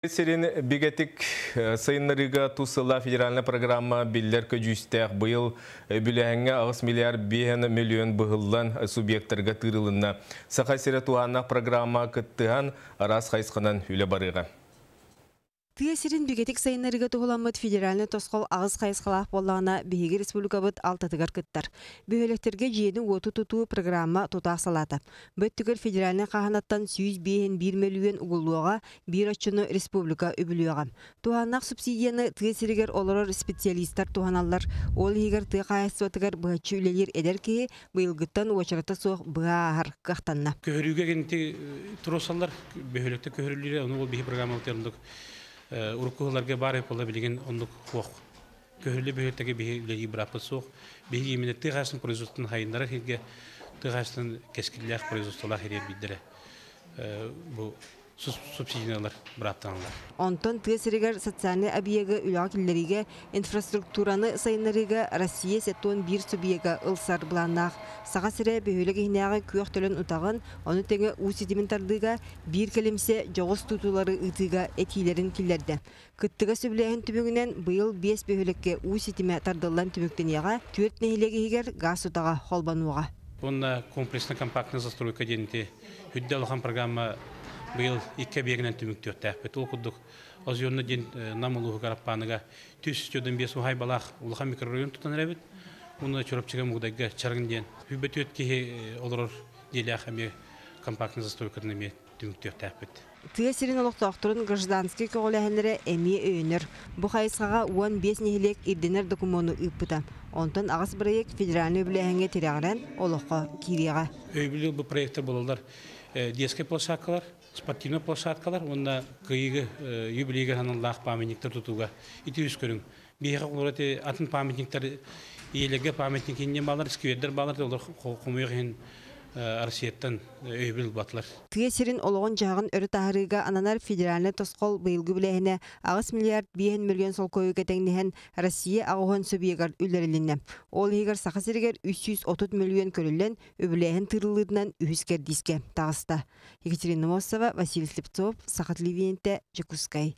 Серин бигетик сайыннарыга тусыла федеральная программа биллер көжүстәк быйыл бүләһәңгә 6 миллиард 5 миллион быһыллан субъекттарга тырылынна. Саха сере туанна программа кыттыган арас хайсканан үле барыга. Тыесирин бигетик сайыннарыга туғыламыт федеральный тосқол ағыз қайысқалақ болағына бейгі республикабыт алтатыгар кыттар. Бөйелектерге жиенің оту тұту программа тұтақ салаты. Бөттігір федеральный қағанаттан 101 миллион ұғылуға бір отчыны республика өбілуға. Туғаннақ субсидияны тыесиригер оларыр специалисттар туғаналар ол егер тыға қайысуатыгар бұғатчы үлелер едер кейі бұйылғыттан уачарата соқ бұға ағар қақтанна. Көхіріге кенте тұросалар бөйелекті көхірілері, оны ол бейі программалықтарындық уруккуларга бары пола билген ондук хох көһүле бөһөттәге бихилеги брапы сох бихи именно тыгасын производствон хайнара хилге тыгасын кескиллях производстволар херер биддере бу субсидиялар браптанлар. Онтон тыесиригер социальный объега үләкиллериге инфраструктураны сайыннарыга Россия сеттон бир субъега ылсар бланнах сага сире бөһөлеге хинагы күөх төлөн утагын оны теңе усидиментардыга бир келимсе жогос тутулары ытыга этилерин киллерде. Кыттыга сөбләһен түбүгүнен быйыл 5 бөһөлекке усидиме тардылан түбүктенияга 4 нехилегигер газ утага холбануга. Онна комплексная компактная застройка денте хүддалган программа быйыл 2 бегенен түмүктөттә. Бетул кудук озённы ден намылуу гараппаныга 305 ухай балах улхан микрорайон тутан рәбит. Уны чорапчыга мугдайга чаргын ден. Хүбөтөт ки олорор деляхами компактный застройканы ме түмүктөттә. Тыесирин олоқтоқтырын гражданский көғіләхенлері әме өйінір. Бұ қайысқаға 15 нехилек ирденер документу үппіта. Онтан ағыз проект федеральный өбіләхенге терағыран олыққа кириға. Өйбілі бұл проекттер болалар детский площадкалар, спортивный площадкалар, онда күйігі юбилейге ханыллақ памятниктер тұтуға. Иті үз көрің. Бейіға қолыраты атын памятниктер елеге памятникінен балар, сквердер балар, олар құмүйғын Арсияттан өйбіл батылар. Тыесирин олығын жағын өрі тағырыға ананар федеральный тосқол бұйылғы біләхіне 6 миллиард 5 миллион сол көйі кәтәңнеген Россия ағуын сөбиегар үлерілінне. Ол егер сақасырегер 330 миллион көрілен өбіләхін тырылырынан үйіскер диске тағыста. Екатерина Мосова, Василий Слепцов, Сақат Ливиенте, Жекускай.